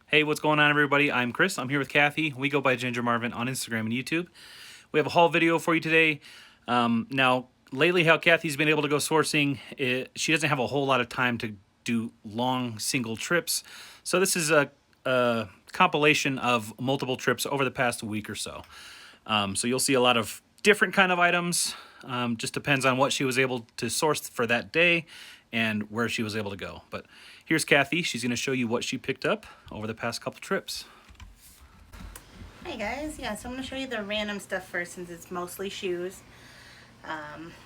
Hey, what's going on, everybody? I'm Chris. I'm here with Kathy. We go by Ginger Marvin on Instagram and YouTube. We have a haul video for you today. Now, lately, how Kathy's been able to go sourcing, she doesn't have a whole lot of time to do long single trips. So this is a compilation of multiple trips over the past week or so. So you'll see a lot of different kind of items. Just depends on what she was able to source for that day and where she was able to go. But here's Kathy. She's going to show you what she picked up over the past couple trips. Hey guys, yeah, so I'm going to show you the random stuff first since it's mostly shoes.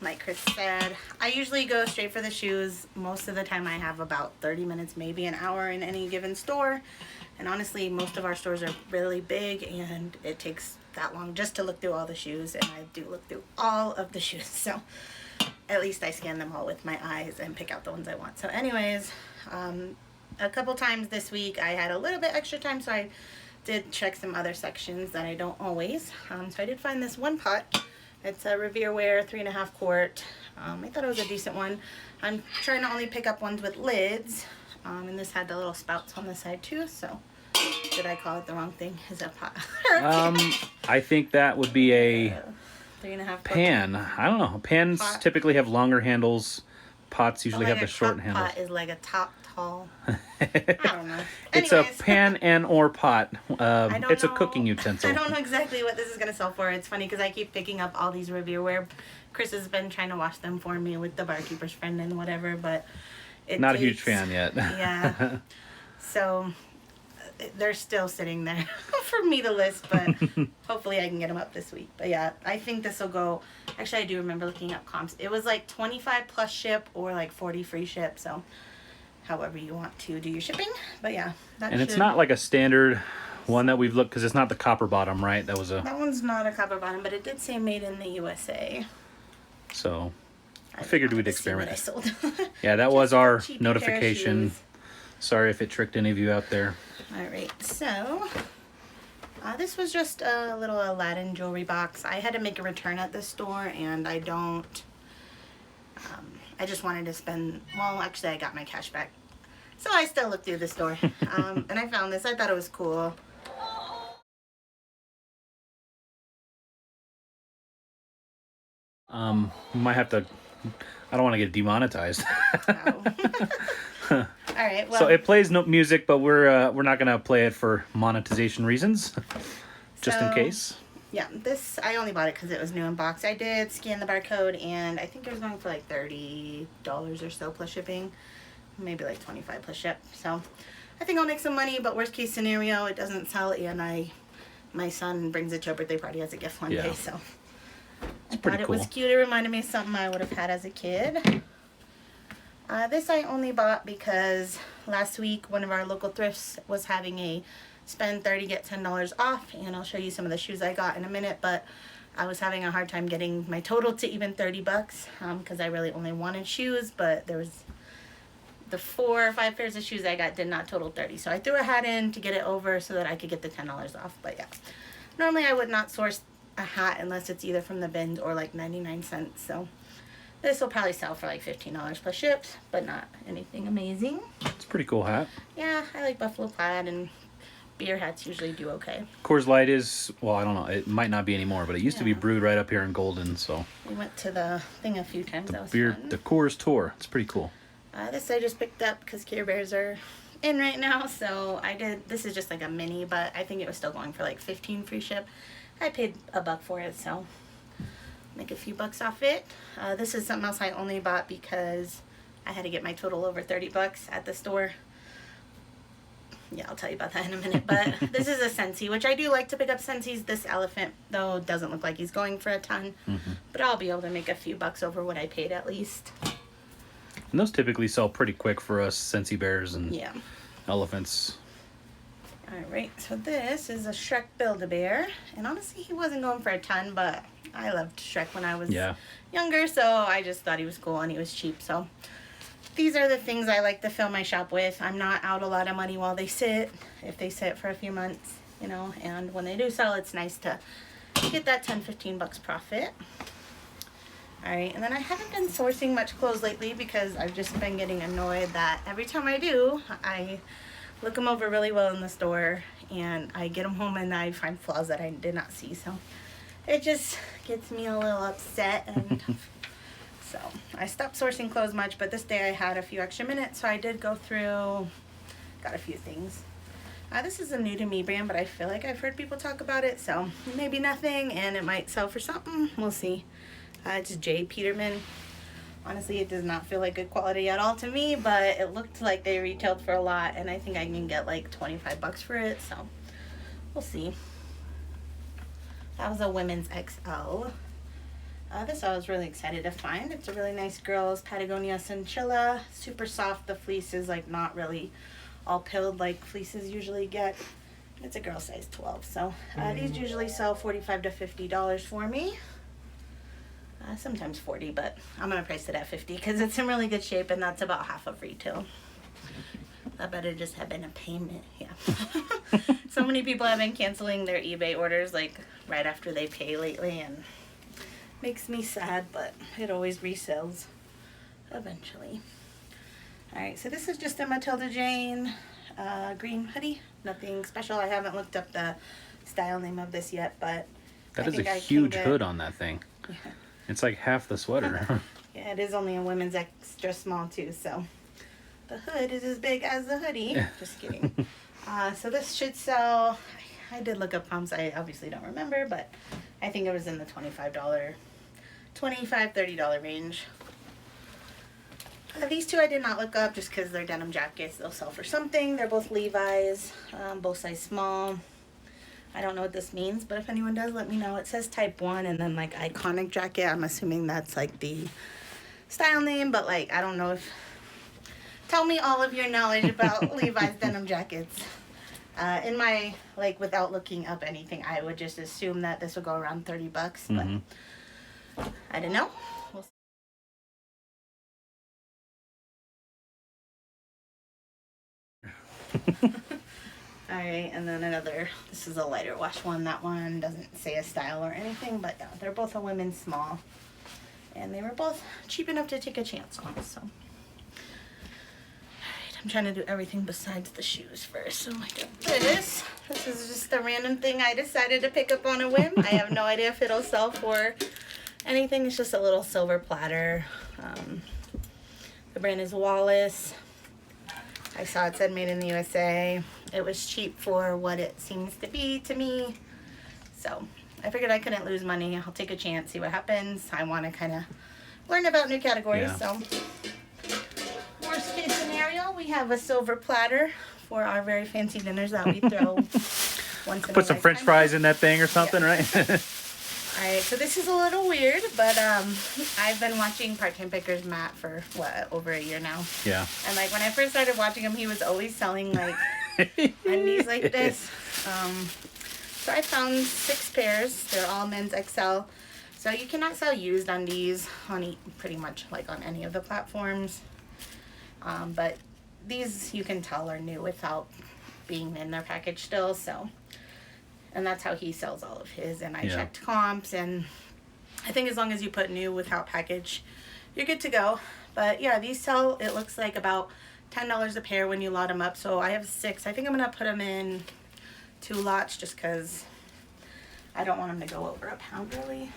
Like Chris said, I usually go straight for the shoes. Most of the time I have about 30 minutes, maybe an hour in any given store. And honestly, most of our stores are really big and it takes that long just to look through all the shoes. And I do look through all of the shoes. So at least I scan them all with my eyes and pick out the ones I want. So anyways, a couple times this week I had a little bit extra time, so I did check some other sections that I don't always. So I did find this one pot. It's a Revere Wear 3.5 quart. I thought it was a decent one. I'm trying to only pick up ones with lids, and this had the little spouts on the side too. So did I call it the wrong thing? Is that pot? I think that would be a 3.5 pan. I don't know. Pans pot. typically have longer handles. Pots usually have the short handles. Pot is like a top tall. I don't know. It's a pan and or pot. It's a cooking utensil. I don't know exactly what this is going to sell for. It's funny because I keep picking up all these Revere Wear. Chris has been trying to wash them for me with the barkeeper's friend and whatever, but Not a huge fan yet. Yeah. So they're still sitting there for me to list, but hopefully I can get them up this week. But yeah, I think this will go. Actually, I do remember looking up comps. It was like 25 plus ship or like 40 free ship. So however you want to do your shipping. But yeah, it's not like a standard one that we've looked, because it's not the copper bottom, right? That one's not a copper bottom, but it did say made in the USA. So I figured we'd experiment. I sold. Yeah, that was our notification. Sorry if it tricked any of you out there. All right, so this was just a little Aladdin jewelry box. I had to make a return at this store, and I don't. I just wanted to spend. Well, actually, I got my cash back, so I still looked through the store, and I found this. I thought it was cool. We might have to. I don't want to get demonetized. No. All right. Well, so it plays no music, but we're not gonna play it for monetization reasons, just in case. Yeah, this I only bought it because it was new in box. I did scan the barcode, and I think it was going for like $30 or so plus shipping, maybe like 25 plus ship. So I think I'll make some money. But worst case scenario, it doesn't sell, and my son brings it to a birthday party as a gift one day. So it's pretty cool. It was cute. It reminded me of something I would have had as a kid. This I only bought because last week one of our local thrifts was having a spend $30 get $10 off, and I'll show you some of the shoes I got in a minute, but I was having a hard time getting my total to even $30 because I really only wanted shoes, but there was the 4 or 5 pairs of shoes I got did not total 30, so I threw a hat in to get it over so that I could get the $10 off. But yeah, normally I would not source a hat unless it's either from the bins or like 99 cents, so this will probably sell for like $15 plus ships, but not anything amazing. It's a pretty cool hat. Yeah, I like buffalo plaid, and beer hats usually do okay. Coors Light is, well, I don't know, it might not be anymore, but it used to be brewed right up here in Golden, so. We went to the thing a few times. That was fun. The Coors Tour. It's pretty cool. This I just picked up because Care Bears are in right now, so I did. This is just like a mini, but I think it was still going for like 15 free ship. I paid $1 for it, so make a few bucks off it. This is something else I only bought because I had to get my total over $30 at the store. Yeah, I'll tell you about that in a minute. But this is a Scentsy, which I do like to pick up Scentsy's. This elephant, though, doesn't look like he's going for a ton. But I'll be able to make a few bucks over what I paid at least. And those typically sell pretty quick for us Scentsy bears and elephants. Alright, so this is a Shrek Build-A-Bear. And honestly, he wasn't going for a ton, but I loved Shrek when I was younger, so I just thought he was cool and he was cheap. So these are the things I like to fill my shop with. I'm not out a lot of money while they sit, if they sit for a few months, you know, and when they do sell, it's nice to get that 10-15 bucks profit. Alright, and then I haven't been sourcing much clothes lately because I've just been getting annoyed that every time I do, I look them over really well in the store, and I get them home and I find flaws that I did not see. So it just gets me a little upset, and so I stopped sourcing clothes much, but this day I had a few extra minutes, so I did go through, got a few things. This is a new to me brand, but I feel like I've heard people talk about it, so maybe nothing, and it might sell for something. We'll see. It's J. Peterman. Honestly, it does not feel like good quality at all to me, but it looked like they retailed for a lot, and I think I can get like 25 bucks for it, so we'll see. That was a women's XL. This I was really excited to find. It's a really nice girls Patagonia Cinchilla. Super soft. The fleece is like not really all pilled like fleeces usually get. It's a girl size 12. So these usually sell $45 to $50 for me. Sometimes 40, but I'm gonna price it at 50 because it's in really good shape, and that's about half of retail. That better just have been a payment. Yeah. So many people have been canceling their eBay orders like right after they pay lately, and makes me sad, but it always resells eventually. Alright, so this is just a Matilda Jane green hoodie. Nothing special. I haven't looked up the style name of this yet, but that is a huge hood on that thing. Yeah. It's like half the sweater. Yeah, it is only a women's extra small too, so the hood is as big as the hoodie. Just kidding. So this should sell, I did look up pumps, I obviously don't remember, but I think it was in the $25, $30 range. These two I did not look up just because they're denim jackets. They'll sell for something. They're both Levi's, both size small. I don't know what this means, but if anyone does, let me know. It says type 1 and then like iconic jacket. I'm assuming that's like the style name, but like I don't know if... Tell me all of your knowledge about Levi's denim jackets. In my, like, without looking up anything, I would just assume that this would go around 30 bucks, but I don't know. We'll see. Alright, and then another, this is a lighter wash one. That one doesn't say a style or anything, but yeah, they're both a women's small. And they were both cheap enough to take a chance on, so. I'm trying to do everything besides the shoes first. So I got this. This is just a random thing I decided to pick up on a whim. I have no idea if it'll sell for anything. It's just a little silver platter. The brand is Wallace. I saw it said made in the USA. It was cheap for what it seems to be to me. So I figured I couldn't lose money. I'll take a chance, see what happens. I want to kind of learn about new categories. So worst case scenario, we have a silver platter for our very fancy dinners that we throw once in a Put some French fries in that thing or something, right? Alright, so this is a little weird, but I've been watching Part-Time Pickers Matt for, what, over a year now. Yeah. And like when I first started watching him, he was always selling like undies like this. So I found 6 pairs. They're all men's XL. So you cannot sell used undies on pretty much like on any of the platforms. But these you can tell are new without being in their package still, so. And that's how he sells all of his. And I checked comps, and I think as long as you put new without package, you're good to go. But yeah, these sell, it looks like about $10 a pair when you lot them up. So I have 6. I think I'm going to put them in 2 lots just because I don't want them to go over a pound really.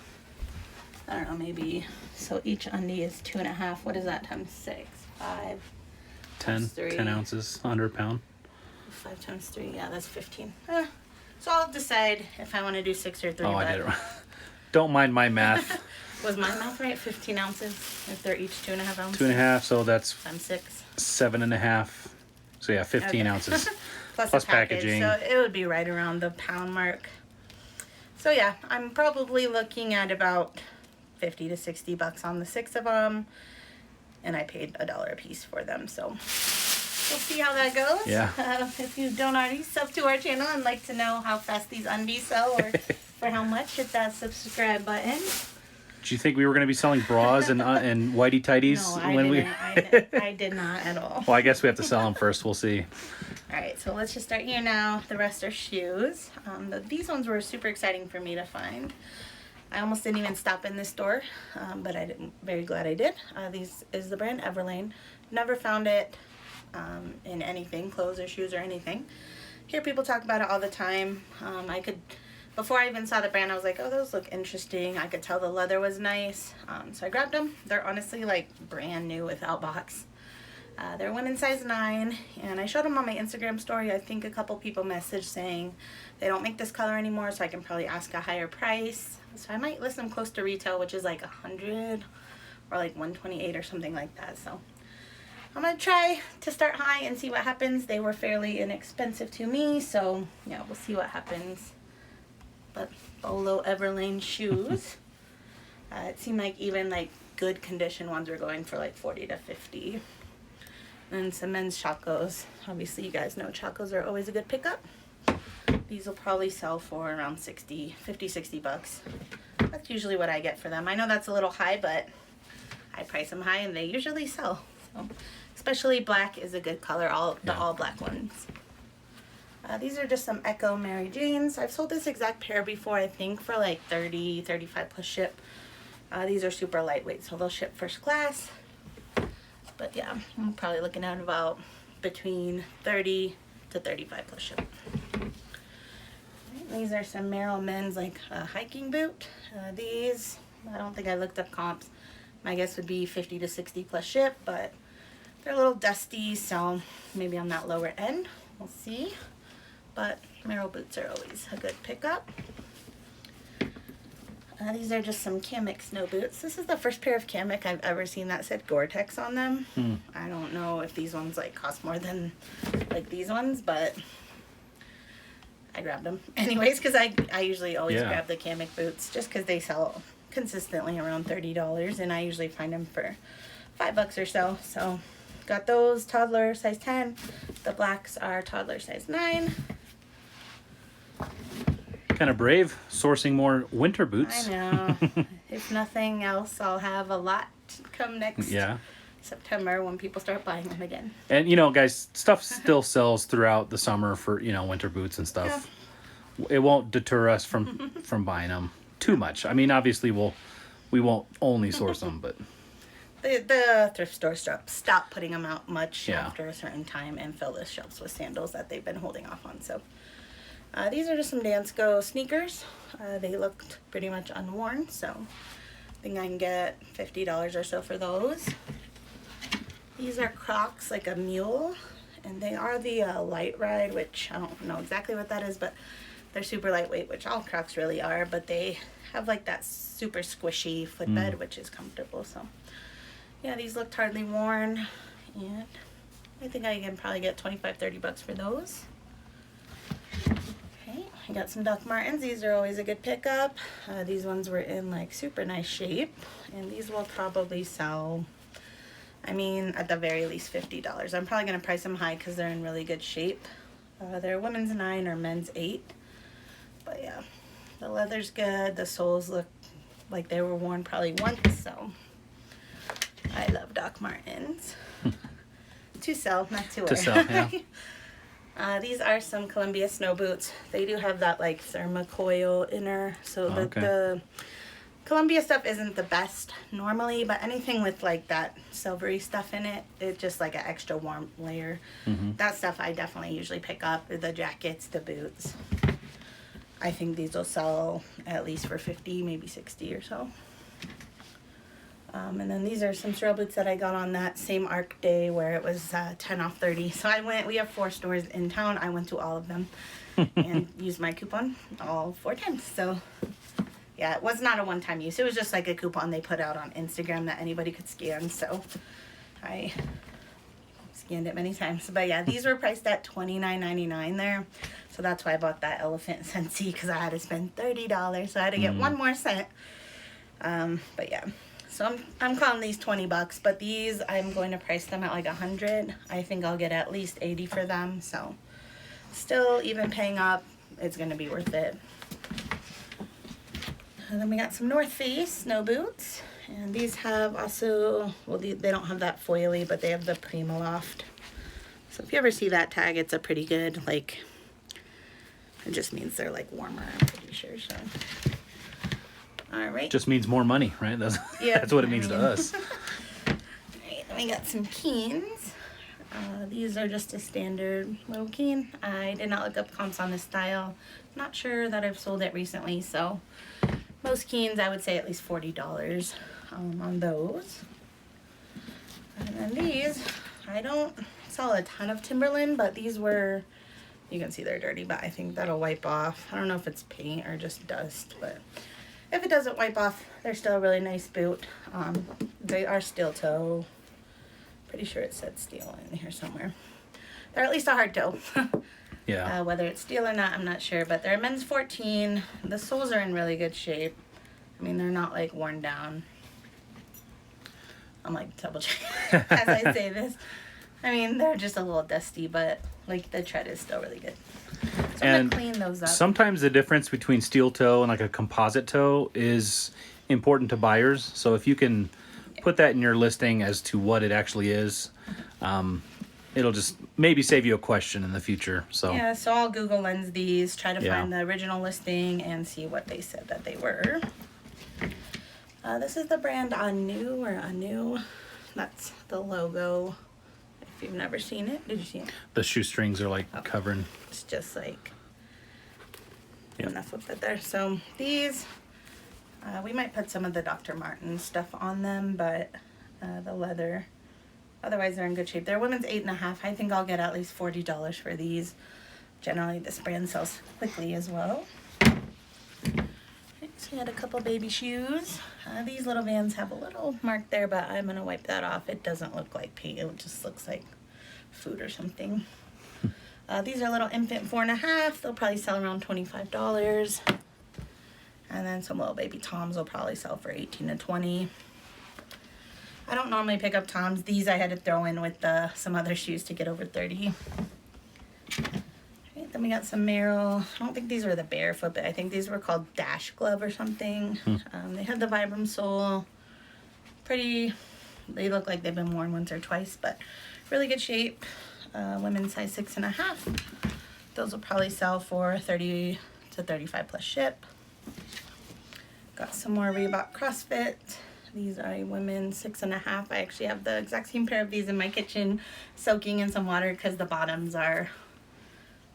I don't know, maybe. So each undie is 2.5. What is that times 6? 5. 10 ounces, under a pound. 5 times 3, yeah, that's 15. So I'll decide if I want to do 6 or 3. Oh, I did it wrong. Don't mind my math. Was my math right? 15 ounces if they're each 2.5 ounces? 2.5, so that's times 6. 7.5. So yeah, 15 ounces. Plus packaging. So it would be right around the pound mark. So yeah, I'm probably looking at about 50 to 60 bucks on the 6 of them. And I paid $1 a piece for them, so we'll see how that goes. Yeah. If you don't already sub to our channel and like to know how fast these undies sell or for how much, hit that subscribe button. Did you think we were going to be selling bras and whitey tighties? No, I didn't. I did not at all. Well, I guess we have to sell them first. We'll see. All right, so let's just start here now. The rest are shoes. These ones were super exciting for me to find. I almost didn't even stop in this store, but I'm very glad I did. This is the brand Everlane. Never found it in anything, clothes or shoes or anything. Hear people talk about it all the time. Before I even saw the brand, I was like, oh, those look interesting. I could tell the leather was nice. So I grabbed them. They're honestly like brand new without box. They're women's size 9, and I showed them on my Instagram story. I think a couple people messaged saying they don't make this color anymore, so I can probably ask a higher price. So I might list them close to retail, which is like 100 or like 128 or something like that. So I'm gonna try to start high and see what happens. They were fairly inexpensive to me, so yeah, we'll see what happens. But Bolo Everlane shoes. It seemed like even like good condition ones were going for like 40 to 50. And some men's chacos. Obviously, you guys know chacos are always a good pickup. These will probably sell for around 50, 60 bucks. That's usually what I get for them. I know that's a little high, but I price them high and they usually sell. So, especially black is a good color, all black ones. These are just some Echo Mary Janes. I've sold this exact pair before, I think, for like 30, 35 plus ship. These are super lightweight, so they'll ship first class. But yeah, I'm probably looking at about between 30 to 35 plus ship. These are some Merrell men's like hiking boot. These, I don't think I looked up comps. My guess would be 50 to 60 plus ship, but they're a little dusty, so maybe on that lower end. We'll see. But Merrell boots are always a good pickup. These are just some Kamik snow boots. This is the first pair of Kamik I've ever seen that said Gore-Tex on them. I don't know if these ones like cost more than like these ones, but I grabbed them anyways because I usually always grab the Kamik boots just because they sell consistently around $30, and I usually find them for $5 or so. So got those, toddler size 10. The blacks are toddler size 9. Kind of brave, sourcing more winter boots. I know. If nothing else, I'll have a lot come next September when people start buying them again. And you know, guys, stuff still sells throughout the summer for, you know, winter boots and stuff. Yeah. It won't deter us from buying them too much. I mean, obviously we won't only source them, but the thrift store stop putting them out much after a certain time and fill the shelves with sandals that they've been holding off on. So these are just some Dansko sneakers. They looked pretty much unworn, so I think I can get $50 or so for those. These are Crocs, like a mule, and they are the light ride, which I don't know exactly what that is, but they're super lightweight, which all Crocs really are, but they have like that super squishy footbed, which is comfortable. So yeah, these looked hardly worn, and I think I can probably get 25, 30 bucks for those. I got some Doc Martens. These are always a good pickup. These ones were in like super nice shape, and these will probably sell, I mean, at the very least $50. I'm probably going to price them high because they're in really good shape. They're women's 9 or men's 8. But yeah, the leather's good. The soles look like they were worn probably once, so I love Doc Martens. To sell, not to wear. To sell, yeah. These are some Columbia snow boots. They do have that like thermocoil inner, so the Columbia stuff isn't the best normally, but anything with like that silvery stuff in it, it's just like an extra warm layer. That stuff I definitely usually pick up. The jackets, the boots. I think these will sell at least for 50, maybe 60 or so. And then these are some trail boots that I got on that same ARC day where it was 10 off 30. So we have 4 stores in town. I went to all of them and used my coupon all 4 times. So yeah, it was not a one-time use. It was just like a coupon they put out on Instagram that anybody could scan. So I scanned it many times. But yeah, these were priced at $29.99 there. So that's why I bought that elephant Scentsy, because I had to spend $30. So I had to get one more scent. But yeah. So I'm calling these 20 bucks, but these I'm going to price them at like 100. I think I'll get at least 80 for them. So still, even paying up, it's going to be worth it. And then we got some North Face snow boots, and these have also, well, they don't have that foily, but they have the Primaloft. So if you ever see that tag, it's a pretty good, like, it just means they're like warmer, I'm pretty sure. So all right. Just means more money, right? That's what it means to us. All right, then we got some Keens. These are just a standard little keen. I did not look up comps on this style. Not sure that I've sold it recently, so most keens I would say at least $40 on those. And then these, I don't sell a ton of Timberland, but these were, you can see they're dirty, but I think that'll wipe off. I don't know if it's paint or just dust, but if it doesn't wipe off, they're still a really nice boot. They are steel toe. Pretty sure it said steel in here somewhere. They're at least a hard toe. Yeah. Whether it's steel or not, I'm not sure, but they're men's 14. The soles are in really good shape. I mean, they're not like worn down. I'm like double checking as I say this. I mean, they're just a little dusty, but like the tread is still really good. So I'm gonna clean those up. Sometimes the difference between steel toe and like a composite toe is important to buyers. So if you can put that in your listing as to what it actually is, it'll just maybe save you a question in the future. So yeah, so I'll Google Lens these, try to find the original listing and see what they said that they were. This is the brand Anu. That's the logo. If you've never seen it, did you see it? the shoestrings are like covering. It's just like enough of it there. So these, we might put some of the Dr. Martens stuff on them, but the leather, otherwise they're in good shape. They're women's 8.5. I think I'll get at least $40 for these. Generally this brand sells quickly as well. So we had a couple baby shoes. These little Vans have a little mark there, but I'm gonna wipe that off. It doesn't look like paint, it just looks like food or something. These are little infant 4.5. They'll probably sell around $25. And then some little baby Toms will probably sell for 18 to 20. I don't normally pick up Toms. These I had to throw in with some other shoes to get over 30. Then we got some Merrell. I don't think these were the barefoot, but I think these were called Dash Glove or something. They had the Vibram sole. Pretty, they look like they've been worn once or twice, but really good shape. Women's size 6.5. Those will probably sell for 30 to 35 plus ship. Got some more Reebok CrossFit. These are a women's 6.5. I actually have the exact same pair of these in my kitchen soaking in some water because the bottoms are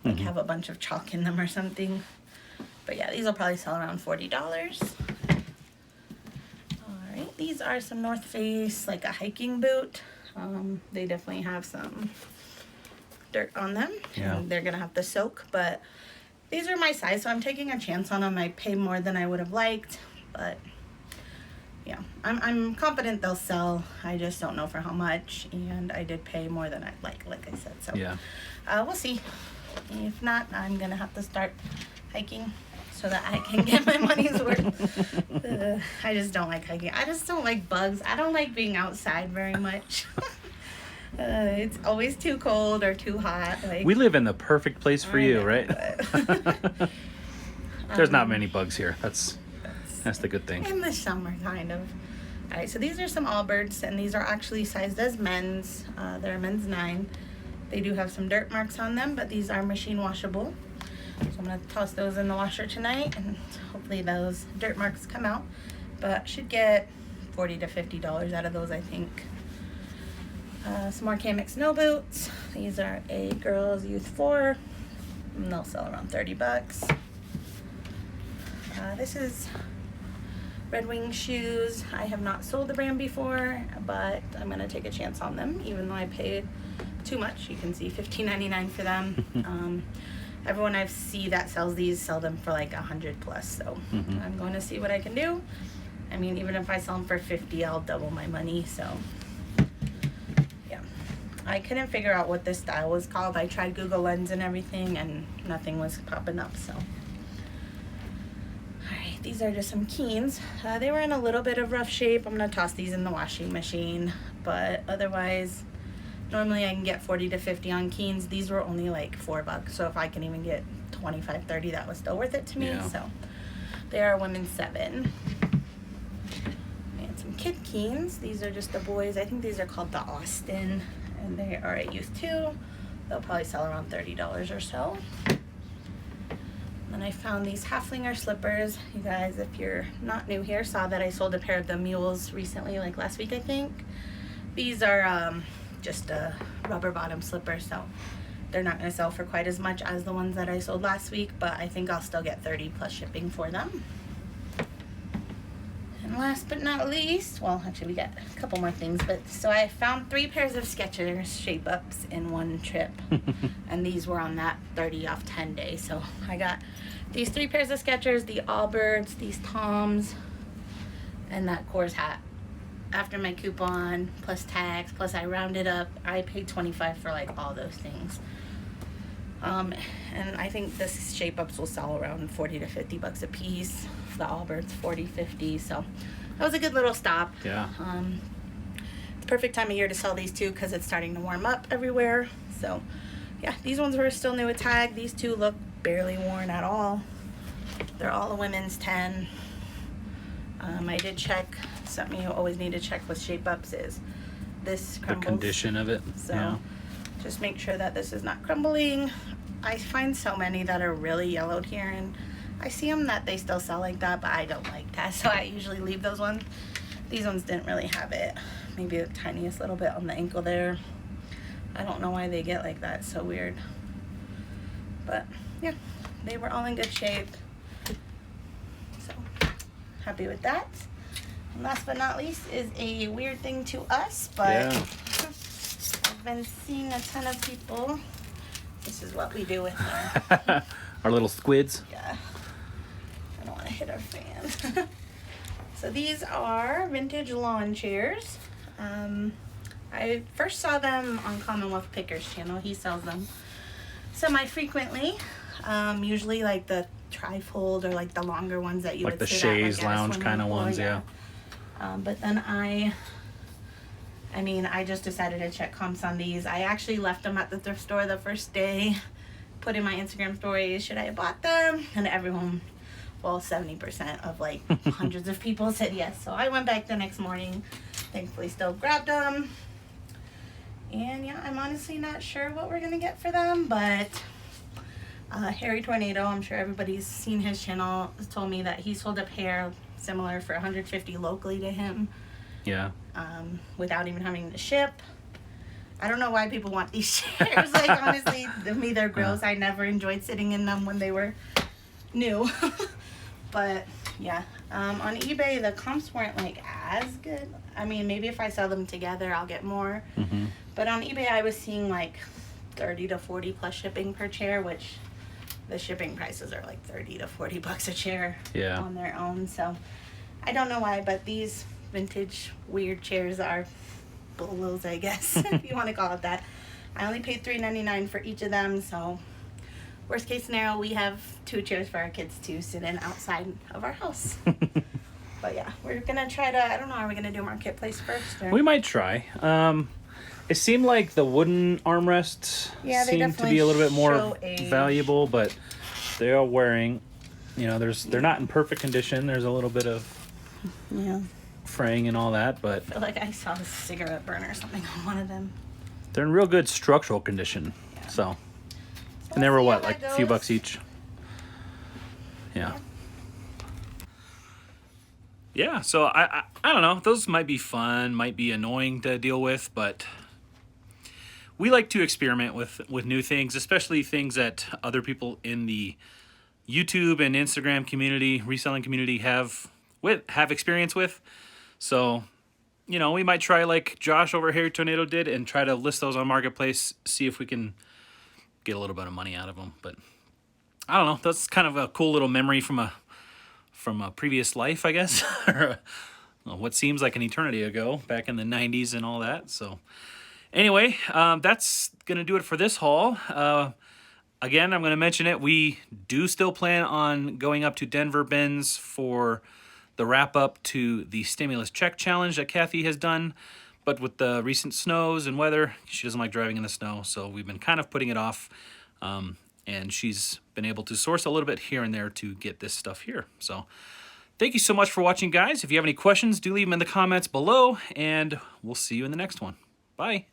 like have a bunch of chalk in them or something. But yeah, these will probably sell around $40. Alright, these are some North Face, like a hiking boot. They definitely have some dirt on them. Yeah. And they're gonna have to soak, but these are my size, so I'm taking a chance on them. I pay more than I would have liked, but yeah, I'm confident they'll sell. I just don't know for how much, and I did pay more than I'd like I said. So Yeah. We'll see. If not, I'm gonna have to start hiking so that I can get my money's worth. I just don't like hiking. I just don't like bugs. I don't like being outside very much. It's always too cold or too hot. Like, We live in the perfect place for you, know, right? but- There's not many bugs here. That's the good thing. in the summer, kind of. All right, so these are some Allbirds, and these are actually sized as men's. They're a men's 9. They do have some dirt marks on them, but these are machine washable. So I'm gonna toss those in the washer tonight, and hopefully those dirt marks come out. But should get $40 to $50 out of those, I think. Some more Kamik snow boots. These are a girls youth 4, and they'll sell around $30. This is Red Wing shoes. I have not sold the brand before, but I'm gonna take a chance on them, even though I paid too much. You can see $15.99 for them. Everyone I see that sells these sell them for like 100 plus, so I'm going to see what I can do. I mean, even if I sell them for 50, I'll double my money. So yeah, I couldn't figure out what this style was called. I tried Google Lens and everything, and nothing was popping up. So alright, these are just some Keens. They were in a little bit of rough shape. I'm gonna toss these in the washing machine, but otherwise normally I can get 40 to 50 on Keens. These were only like $4, so if I can even get 25, 30, that was still worth it to me. Yeah. So they are women's 7. And some kid Keens. These are just the boys. I think these are called the Austin, and they are at youth 2. They'll probably sell around $30 or so. And I found these Halflinger Slippers. You guys, if you're not new here, saw that I sold a pair of the mules recently, like last week I think. These are just a rubber bottom slipper, so they're not going to sell for quite as much as the ones that I sold last week, but I think I'll still get 30 plus shipping for them. And last but not least, well, actually we got a couple more things, but so I found 3 pairs of Skechers shape ups in one trip, and these were on that 30 off 10 day. So I got these 3 pairs of Skechers, the Allbirds, these Toms, and that Kors hat. After my coupon, plus tax, plus I rounded up, I paid $25 for like all those things. And I think this shape ups will sell around 40 to 50 bucks a piece. The Allbirds 40, 50. So that was a good little stop. Yeah. It's perfect time of year to sell these two because it's starting to warm up everywhere. So yeah, these ones were still new at tag. These two look barely worn at all. They're all a women's 10. I did check. Something you always need to check with shape ups is this crumbles. The condition of it. So yeah. just make sure that this is not crumbling. I find so many that are really yellowed here, and I see them that they still sell like that, but I don't like that, so I usually leave those ones. These ones didn't really have it. Maybe the tiniest little bit on the ankle there. I don't know why they get like that. It's so weird. But yeah, they were all in good shape. So happy with that. And last but not least is a weird thing to us, but Yeah. I've been seeing a ton of people. This is what we do with them. Our little squids. Yeah. I don't want to hit our fan. So these are vintage lawn chairs. I first saw them on Commonwealth Picker's channel. He sells them semi-frequently. Usually like the trifold or like the longer ones that you Like would the sit chaise at, like, at a lounge swimming kind of pool, ones, yeah. But then I just decided to check comps on these. I actually left them at the thrift store the first day, put in my Instagram stories, should I have bought them? And everyone, well, 70% of like hundreds of people said yes. So I went back the next morning, thankfully still grabbed them. And yeah, I'm honestly not sure what we're gonna get for them, but Harry Tornado, I'm sure everybody's seen his channel, told me that he sold a pair similar for $150 locally to him. Yeah. Without even having to ship. I don't know why people want these chairs. Like, honestly, to me, they're gross. I never enjoyed sitting in them when they were new. But, yeah. On eBay, the comps weren't, like, as good. I mean, maybe if I sell them together, I'll get more. Mm-hmm. But on eBay, I was seeing, like, 30 to 40 plus shipping per chair, which the shipping prices are, like, 30 to 40 bucks a chair on their own. So, I don't know why, but these vintage weird chairs are bolos, I guess, if you want to call it that. I only paid $3.99 for each of them, so worst case scenario, we have 2 chairs for our kids to sit in outside of our house. But yeah, we're gonna try to, I don't know, are we gonna do Marketplace first? Or? We might try. It seemed like the wooden armrests seemed to be a little bit more valuable, but they are wearing, they're not in perfect condition. There's a little bit of fraying and all that, but I feel like I saw a cigarette burn or something on one of them. they're in real good structural condition. So and they were what, like a few bucks each? Yeah, so I don't know. Those might be fun, might be annoying to deal with, but we like to experiment with new things, especially things that other people in the YouTube and Instagram community, reselling community have experience with. So, we might try like Josh over here, Tornado did, and try to list those on Marketplace, see if we can get a little bit of money out of them. But I don't know. That's kind of a cool little memory from a previous life, I guess, or what seems like an eternity ago, back in the 90s and all that. So anyway, that's going to do it for this haul. Again, I'm going to mention it. We do still plan on going up to Denver Bends for the wrap up to the stimulus check challenge that Kathy has done. But with the recent snows and weather, she doesn't like driving in the snow. So we've been kind of putting it off. And she's been able to source a little bit here and there to get this stuff here. So thank you so much for watching, guys. If you have any questions, do leave them in the comments below. And we'll see you in the next one. Bye.